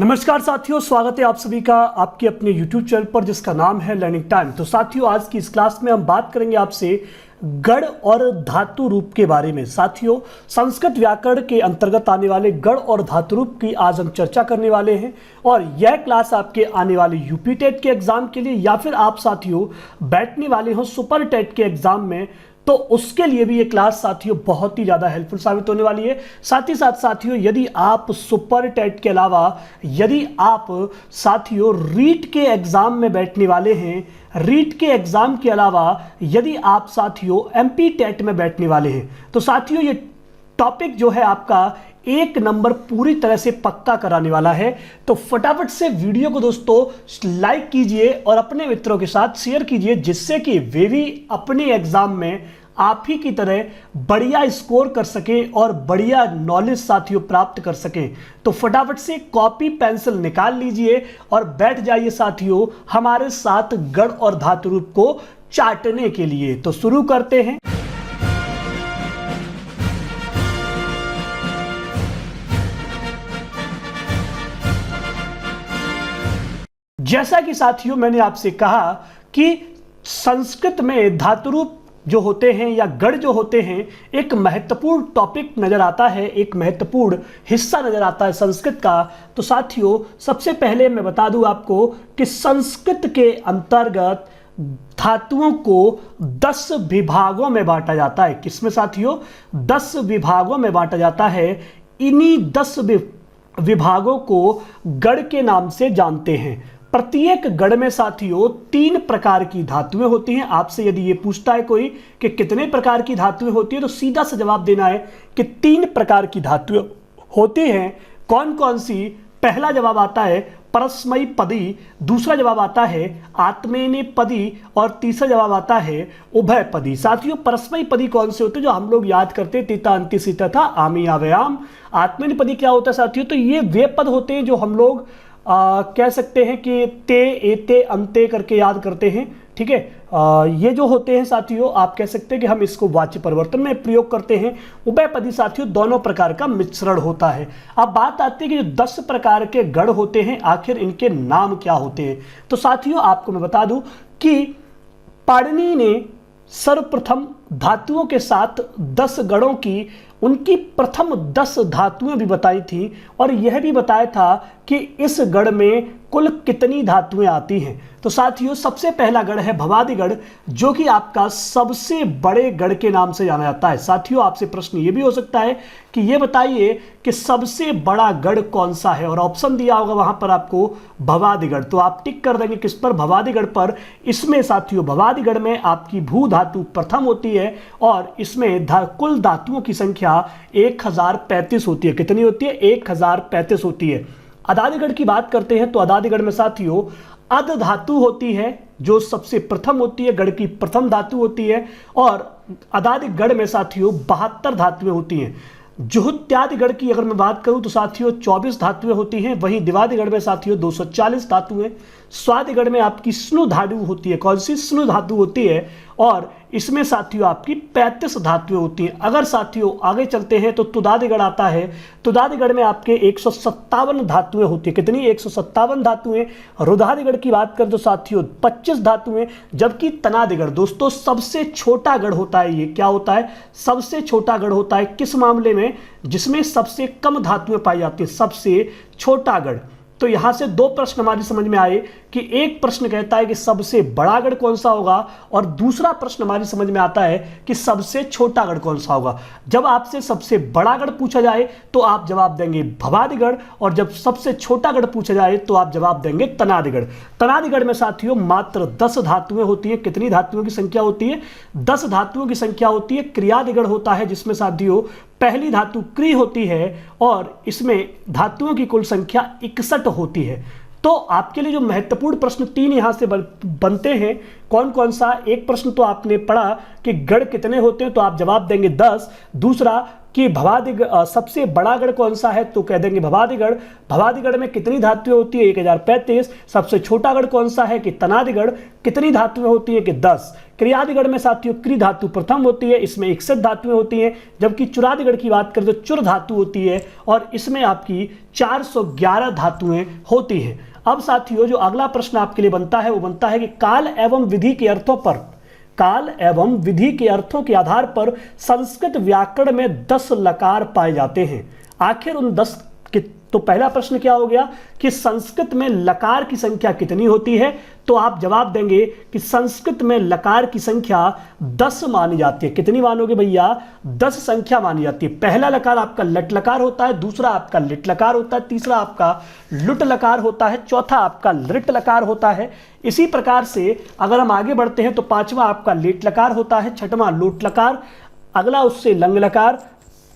नमस्कार साथियों, स्वागत है आप सभी का आपके अपने YouTube चैनल पर जिसका नाम है लर्निंग टाइम। तो साथियों, आज की इस क्लास में हम बात करेंगे आपसे गढ़ और धातु रूप के बारे में। साथियों, संस्कृत व्याकरण के अंतर्गत आने वाले गढ़ और धातु रूप की आज हम चर्चा करने वाले हैं। और यह क्लास आपके आने वाले यूपी टेट के एग्जाम के लिए या फिर आप साथियों बैठने वाले हो सुपर टेट के एग्जाम में, तो उसके लिए भी ये क्लास साथियों बहुत ही ज़्यादा हेल्पफुल साबित होने वाली है। साथ ही साथ साथियों, यदि आप सुपर टेट के अलावा यदि आप साथियों रीट के एग्जाम में बैठने वाले हैं, रीट के एग्जाम के अलावा यदि आप साथियों एमपी टेट में बैठने वाले हैं, तो साथियों ये टॉपिक जो है आपका एक नंबर पूरी तरह से पक्का कराने वाला है। तो फटाफट से वीडियो को दोस्तों लाइक कीजिए और अपने मित्रों के साथ शेयर कीजिए, जिससे कि वे भी अपने एग्जाम में आप ही की तरह बढ़िया स्कोर कर सकें और बढ़िया नॉलेज साथियों प्राप्त कर सकें। तो फटाफट से कॉपी पेंसिल निकाल लीजिए और बैठ जाइए साथियों हमारे साथ गढ़ और धातु रूप को चाटने के लिए। तो शुरू करते हैं। जैसा कि साथियों मैंने आपसे कहा कि संस्कृत में धातु रूप जो होते हैं या गढ़ जो होते हैं एक महत्वपूर्ण टॉपिक नजर आता है, एक महत्वपूर्ण हिस्सा नजर आता है संस्कृत का। तो साथियों सबसे पहले मैं बता दूं आपको कि संस्कृत के अंतर्गत धातुओं को 10 विभागों में बांटा जाता है। किसमें साथियों? 10 विभागों में बांटा जाता है। इन्हीं 10 विभागों को गढ़ के नाम से जानते हैं। प्रत्येक गढ़ में साथियों 3 प्रकार की धातुएं होती हैं। आपसे यदि ये पूछता है कोई कि कितने प्रकार की धातुएं होती है, तो सीधा सा जवाब देना है कि 3 प्रकार की धातुएं होती हैं। कौन कौन सी? पहला जवाब आता है परस्मयी पदी, दूसरा जवाब आता है आत्मेने पदी और तीसरा जवाब आता है उभय पदी। साथियों परस्मयी पदी कौन से होते हैं? जो हम लोग याद करते हैं तीता अंति सीता था आमी आव्याम। आत्मेने पदी क्या होता है साथियों? तो ये वे पद होते हैं जो हम लोग कह सकते हैं कि ते एते अंते करके याद करते हैं। ठीक है, ये जो होते हैं साथियों आप कह सकते हैं कि हम इसको वाच्य परिवर्तन में प्रयोग करते हैं। उभयपदी साथियों दोनों प्रकार का मिश्रण होता है। अब बात आती है कि जो 10 प्रकार के गढ़ होते हैं आखिर इनके नाम क्या होते हैं। तो साथियों आपको मैं बता दूं कि पाणिनि ने सर्वप्रथम धातुओं के साथ 10 गढ़ों की उनकी प्रथम 10 धातुएं भी बताई थी और यह भी बताया था कि इस गढ़ में कुल कितनी धातुएं आती हैं। तो साथियों सबसे पहला गढ़ है भवादिगढ़, जो कि आपका सबसे बड़े गढ़ के नाम से जाना जाता है। साथियों आपसे प्रश्न ये भी हो सकता है कि ये बताइए कि सबसे बड़ा गढ़ कौन सा है, और ऑप्शन दिया होगा वहां पर आपको भवादिगढ़। तो आप टिक कर देंगे किस पर? भवादिगढ़ पर। इसमें साथियों भवादिगढ़ में आपकी भू धातु प्रथम होती है और इसमें कुल धातुओं की संख्या 1035 होती है। कितनी होती है? 1035 होती है। अदादिगढ़ की बात करते हैं तो अदादिगढ़ में साथियों अद धातु होती है जो सबसे प्रथम होती है, गढ़ की प्रथम धातु होती है। और अदादिगढ़ में साथियों 72 धातुएं होती हैं। जुहुत्यादिगढ़ की अगर मैं बात करूं तो साथियों 24 धातुएं होती हैं। वहीं दिवादिगढ़ में साथियों 240 धातुएं। स्वादिगढ़ में आपकी स्नु धातु होती है। कौन सी? स्नु धातु होती है और इसमें साथियों आपकी 35 धातुएं होती हैं। अगर साथियों आगे चलते हैं तो तुदादिगढ़ आता है। तुदादिगढ़ में आपके 157 धातुएं होती है। कितनी? 157 धातुएं। रुधादिगढ़ की बात करें तो साथियों 25 धातुएं। जबकि तनादिगढ़ दोस्तों सबसे छोटा गढ़ होता है। ये क्या होता है? सबसे छोटा गढ़ होता है। किस मामले में? जिसमें सबसे कम धातुएं पाई जाती है, सबसे छोटा गढ़। तो यहां से 2 प्रश्न हमारी समझ में आए कि एक प्रश्न कहता है कि सबसे बड़ा गढ़ कौन सा होगा और दूसरा प्रश्न हमारी समझ में आता है कि सबसे छोटा गढ़ कौन सा होगा। जब आपसे सबसे बड़ा गढ़ पूछा जाए तो आप जवाब देंगे भवादिगढ़, और जब सबसे छोटा गढ़ पूछा जाए तो आप जवाब देंगे तनादिगढ़। तनादिगढ़ में साथियों मात्र 10 धातुएं होती है। कितनी धातुओं की संख्या होती है? 10 धातुओं की संख्या होती है। क्रियादिगढ़ होता है जिसमें साथियों पहली धातु क्री होती है और इसमें धातुओं की कुल संख्या 61 होती है। तो आपके लिए जो महत्वपूर्ण प्रश्न 3 यहां से बनते हैं, कौन कौन सा? एक प्रश्न तो आपने पढ़ा कि गढ़ कितने होते हैं, तो आप जवाब देंगे 10। दूसरा कि भवादिगढ़ सबसे बड़ा गढ़ कौन सा है, तो कह देंगे भवादिगढ़। भवादिगढ़ में कितनी धातुएं होती है, 1035। सबसे छोटा गढ़ कौन सा है कि तनादिगढ़। कितनी धातुएं होती है कि 10। क्रियादिगढ़ में साथियों क्रि धातु प्रथम होती है, इसमें 61 धातुएं होती हैं। जबकि चुरादिगढ़ की बात करें तो चुर धातु होती है और इसमें आपकी 411 धातुएं होती हैं। अब साथियों जो अगला प्रश्न आपके लिए बनता है वो बनता है कि काल एवं विधि के अर्थों पर, काल एवं विधि के अर्थों के आधार पर संस्कृत व्याकरण में 10 लकार पाए जाते हैं। आखिर उन 10 के, तो पहला प्रश्न क्या हो गया कि संस्कृत में लकार की संख्या कितनी होती है, तो आप जवाब देंगे कि संस्कृत में लकार की संख्या 10 मानी जाती है। कितनी मानोगे भैया, 10 संख्या मानी जाती है। पहला लकार आपका लट लकार होता है, दूसरा आपका लिट लकार होता है, तीसरा आपका लुट लकार होता है, चौथा आपका लृट लकार होता है। इसी प्रकार से अगर हम आगे बढ़ते हैं तो पांचवा आपका लेट लकार होता है, छठवां लोट लकार, अगला उससे लंग लकार,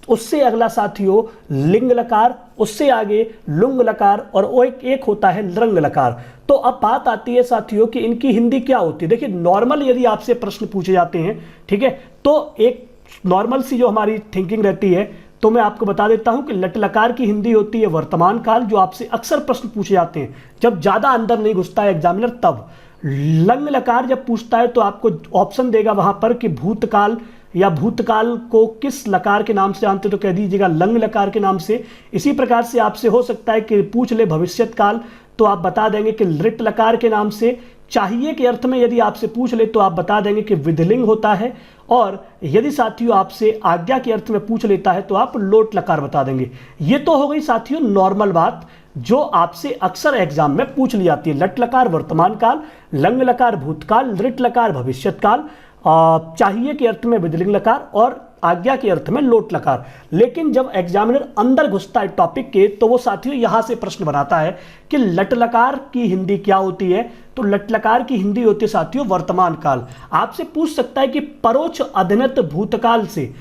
उससे अगला साथियों लिंग लकार, उससे आगे लुंग लकार और वो एक होता है लृंग लकार। तो अब बात आती है साथियों कि इनकी हिंदी क्या होती है। देखिए नॉर्मल यदि आपसे प्रश्न पूछे जाते हैं, ठीक है, तो एक नॉर्मल सी जो हमारी थिंकिंग रहती है, तो मैं आपको बता देता हूं कि लट लकार की हिंदी होती है वर्तमान काल, जो आपसे अक्सर प्रश्न पूछे जाते हैं जब ज्यादा अंदर नहीं घुसता है एग्जामिनर तब। लंग लकार जब पूछता है तो आपको ऑप्शन देगा वहां पर कि भूतकाल या भूतकाल को किस लकार के नाम से जानते तो कह दीजिएगा लंग लकार के नाम से। इसी प्रकार से आपसे हो सकता है कि पूछ ले भविष्यत काल, तो आप बता देंगे कि लृट लकार के नाम से। चाहिए के अर्थ में यदि आपसे पूछ ले तो आप बता देंगे कि विधिलिंग होता है, और यदि साथियों आपसे आज्ञा के अर्थ में पूछ लेता है तो आप लोट लकार बता देंगे। ये तो हो गई साथियों नॉर्मल बात जो आपसे अक्सर एग्जाम में पूछ ली जाती है। लट लकार वर्तमान काल, लंग लकार भूतकाल, लृट लकार भविष्यत काल, चाहिए के अर्थ में विधिलिंग लकार और आज्ञा के अर्थ में लोट लकार। लेकिन जब एग्जामिनर अंदर घुसता है टॉपिक के तो वो साथियों यहां से प्रश्न बनाता है कि लट लकार की हिंदी क्या होती है, तो लट लकार की हिंदी होती है साथियों वर्तमान काल। आपसे पूछ सकता है कि परोक्ष अध्ययन भूतकाल से,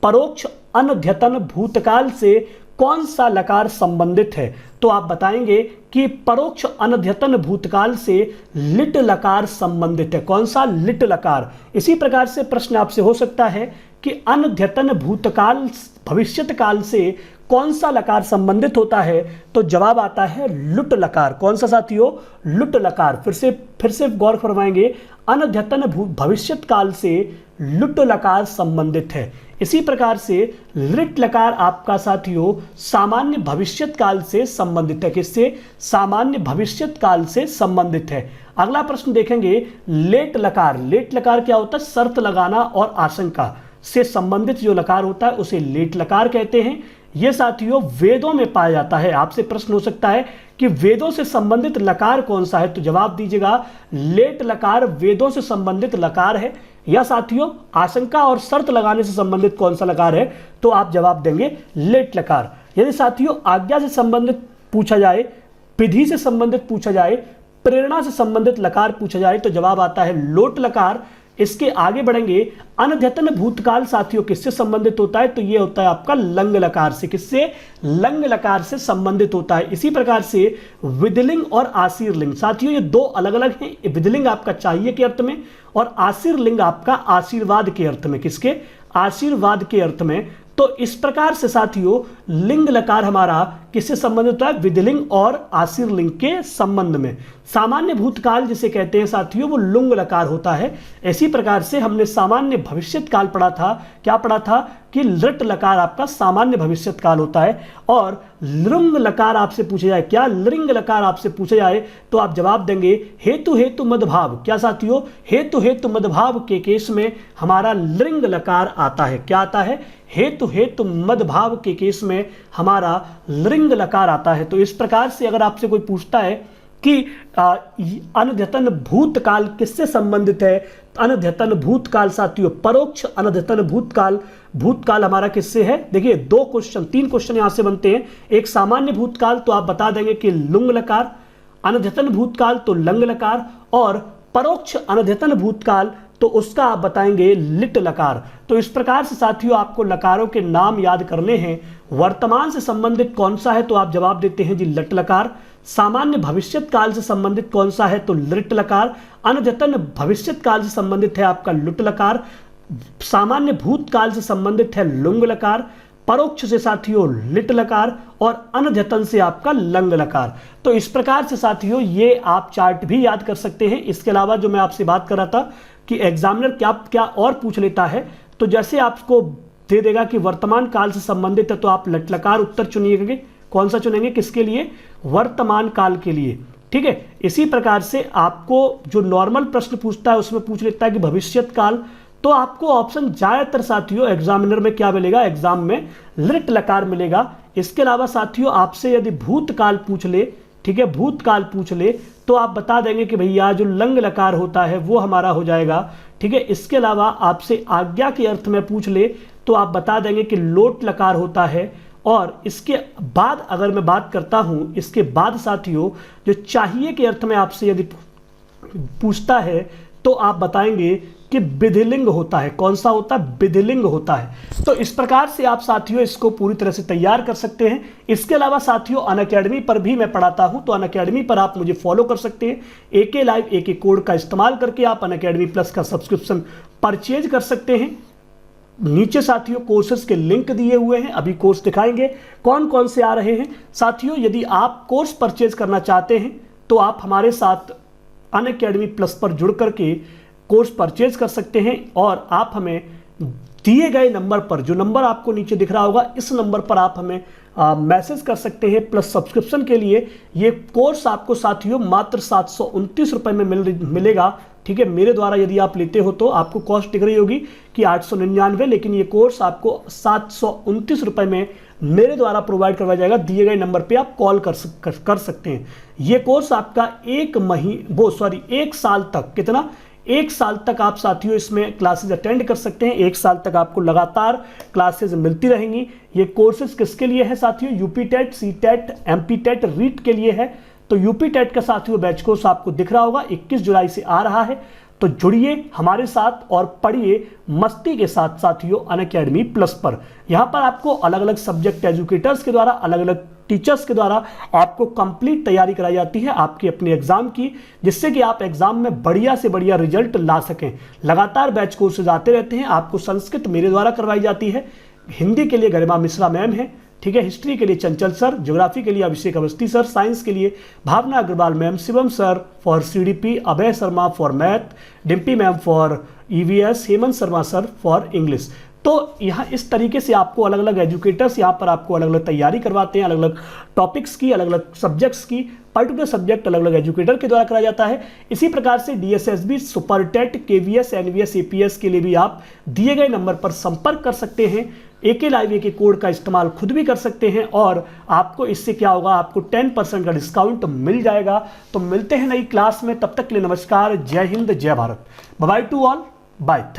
परोक्ष अनध्यतन भूतकाल से कौन सा लकार संबंधित है, तो आप बताएंगे कि परोक्ष अनध्यतन भूतकाल से लिट लकार संबंधित है। कौन सा, लिट लकार। इसी प्रकार से प्रश्न आपसे हो सकता है कि अनध्यतन भूतकाल भविष्यत काल से कौन सा लकार संबंधित होता है, तो जवाब आता है लुट लकार। कौन सा साथियों, लुट लकार। फिर से गौर फरमाएंगे, अनध्यतन भविष्यत काल से लुट लकार संबंधित है। इसी प्रकार से लृट लकार आपका साथियों सामान्य भविष्यत काल से संबंधित है। किससे, सामान्य भविष्यत काल से संबंधित है। अगला प्रश्न देखेंगे लेट लकार। लेट लकार क्या होता है, शर्त लगाना और आशंका से संबंधित जो लकार होता है उसे लेट लकार कहते हैं। यह साथियों वेदों में पाया जाता है। आपसे प्रश्न हो सकता है कि वेदों से संबंधित लकार कौन सा है, तो जवाब दीजिएगा लेट लकार वेदों से संबंधित लकार है। या साथियों आशंका और शर्त लगाने से संबंधित कौन सा लकार है, तो आप जवाब देंगे लेट लकार। यदि साथियों आज्ञा से संबंधित पूछा जाए, विधि से संबंधित पूछा जाए, प्रेरणा से संबंधित लकार पूछा जाए तो जवाब आता है लोट लकार। इसके आगे बढ़ेंगे, अनध्यतन भूतकाल साथियों किससे संबंधित होता है, तो ये होता है आपका लंग लकार से। किससे, लंग लकार से संबंधित होता है। इसी प्रकार से विधिलिंग और आशीर्लिंग साथियों ये दो अलग अलग हैं। विधिलिंग आपका चाहिए के अर्थ में और आशीर्लिंग आपका आशीर्वाद के अर्थ में। किसके, आशीर्वाद के अर्थ में। तो इस प्रकार से साथियों लिंग लकार हमारा किससे संबंधित होता है, विधिलिंग और आशीर्लिंग के संबंध में। सामान्य भूतकाल जिसे कहते हैं साथियों वो लुंग लकार होता है। इसी प्रकार से हमने सामान्य भविष्यत काल पढ़ा था। क्या पढ़ा था कि लृट लकार आपका सामान्य भविष्यत काल होता है। और लृंग लकार आपसे पूछा जाए, क्या लृंग लकार आपसे पूछा जाए तो आप जवाब देंगे हेतु हेतु मदभाव। क्या साथियों, हेतु हेतु मदभाव के केस में हमारा लृंग लकार आता है। क्या आता है, हेतु हेतु मदभाव के केस में हमारा लृंग लकार आता है। तो इस प्रकार से अगर आपसे कोई पूछता है कि अनध्यतन भूतकाल किससे संबंधित है, अनध्यतन भूतकाल साथियों परोक्ष अनध्यतन भूतकाल, भूतकाल हमारा किससे है। देखिए दो क्वेश्चन, तीन क्वेश्चन यहां से बनते हैं। एक सामान्य भूतकाल तो आप बता देंगे कि लुंग लकार, अनध्यतन भूतकाल तो लंग लकार, और परोक्ष अनध्यतन भूतकाल तो उसका आप बताएंगे लिट लकार। तो इस प्रकार से साथियों आपको लकारों के नाम याद करने हैं। वर्तमान से संबंधित कौन सा है तो आप जवाब देते हैं जी लट लकार। सामान्य भविष्यत काल से संबंधित कौन सा है तो लृट लकार। अनध्यतन भविष्यत काल से संबंधित है आपका लुट लकार। सामान्य भूतकाल से संबंधित है लुंग लकार। परोक्ष से साथियों लिट लकार और अनजतन से आपका लंग लकार। तो इस प्रकार से साथियों ये आप चार्ट भी याद कर सकते हैं। इसके अलावा जो मैं आपसे बात कर रहा था कि एग्जामिनर क्या क्या और पूछ लेता है, तो जैसे आपको दे देगा कि वर्तमान काल से संबंधित है तो आप लट लकार उत्तर चुनिएगा। कौन सा चुनेंगे, किसके लिए, वर्तमान काल के लिए, ठीक है। इसी प्रकार से आपको जो नॉर्मल प्रश्न पूछता है उसमें पूछ लेता है कि भविष्यत काल, तो आपको ऑप्शन ज्यादातर साथियों एग्जामिनर में क्या मिलेगा, एग्जाम में लिट लकार मिलेगा। इसके अलावा साथियों आपसे यदि भूतकाल पूछ ले, ठीक है, भूतकाल पूछ ले तो आप बता देंगे कि भैया जो लंग लकार होता है वो हमारा हो जाएगा, ठीक है। इसके अलावा आपसे आज्ञा के अर्थ में पूछ ले तो आप बता देंगे कि लोट लकार होता है। और इसके बाद अगर मैं बात करता हूं, इसके बाद साथियों जो चाहिए के अर्थ में आपसे यदि पूछता है तो आप बताएंगे कि विधिलिंग होता है। कौन सा होता है, विधिलिंग होता है। तो इस प्रकार से आप साथियों इसको पूरी तरह से तैयार कर सकते हैं। इसके अलावा साथियों अनअकैडमी पर भी मैं पढ़ाता हूं, तो अनअकैडमी पर आप मुझे फॉलो कर सकते हैं। AK लाइव AK कोड का इस्तेमाल करके आप अनअकैडमी प्लस का सब्सक्रिप्शन परचेज कर सकते हैं। नीचे साथियों कोर्सेज के लिंक दिए हुए हैं, अभी कोर्स दिखाएंगे कौन कौन से आ रहे हैं। साथियों यदि आप कोर्स परचेज करना चाहते हैं तो आप हमारे साथ अनअकैडमी प्लस पर जुड़ करके कोर्स परचेज कर सकते हैं। और आप हमें दिए गए नंबर पर, जो नंबर आपको नीचे दिख रहा होगा, इस नंबर पर आप हमें मैसेज कर सकते हैं। प्लस सब्सक्रिप्शन के लिए ये कोर्स आपको साथियों मात्र 729 रुपए में मिलेगा, ठीक है। मेरे द्वारा यदि आप लेते हो तो आपको कॉस्ट दिख रही होगी कि 899, लेकिन ये कोर्स आपको 729 रुपए में मेरे द्वारा प्रोवाइड करवाया जाएगा। दिए गए नंबर पे आप कॉल कर सकते हैं। ये कोर्स आपका एक साल तक, कितना, 1 साल तक आप साथियों इसमें क्लासेस अटेंड कर सकते हैं। 1 साल तक आपको लगातार क्लासेस मिलती रहेंगी। ये कोर्सेज किसके लिए है साथियों, UP TET, C TET, MP TET, REET के लिए है। तो यूपी टेट का साथियों बैच कोर्स आपको दिख रहा होगा 21 जुलाई से आ रहा है। तो जुड़िए हमारे साथ और पढ़िए मस्ती के साथ साथियों अनअकैडमी प्लस पर। यहाँ पर आपको अलग अलग सब्जेक्ट एजुकेटर्स के द्वारा, अलग अलग टीचर्स के द्वारा आपको कंप्लीट तैयारी कराई जाती है आपके अपने एग्जाम की, जिससे कि आप एग्जाम में बढ़िया से बढ़िया रिजल्ट ला सकें। लगातार बैच कोर्सेज आते रहते हैं। आपको संस्कृत मेरे द्वारा करवाई जाती है, हिंदी के लिए गरिमा मिश्रा मैम है, ठीक है, हिस्ट्री के लिए चंचल सर, ज्योग्राफी के लिए अभिषेक अवस्थी सर, साइंस के लिए Bhavna Agarwal ma'am, Shivam sir for CDP, Abhay Sharma for math, Dimpy ma'am for EVS, Hemant Sharma sir for English. तो यहाँ इस तरीके से आपको अलग अलग एजुकेटर्स यहाँ पर आपको अलग अलग तैयारी करवाते हैं, अलग अलग टॉपिक्स की, अलग अलग सब्जेक्ट्स की। पर्टिकुलर सब्जेक्ट अलग अलग एजुकेटर के द्वारा कराया जाता है। इसी प्रकार से DSSB, super TET, KVS, NVS, APS के लिए भी आप दिए गए नंबर पर संपर्क कर सकते हैं। AK लाइव AK कोड का इस्तेमाल खुद भी कर सकते हैं और आपको इससे क्या होगा, आपको 10% का डिस्काउंट मिल जाएगा। तो मिलते हैं नई क्लास में, तब तक के लिए नमस्कार, जय हिंद, जय Bharat, bye to all, bye.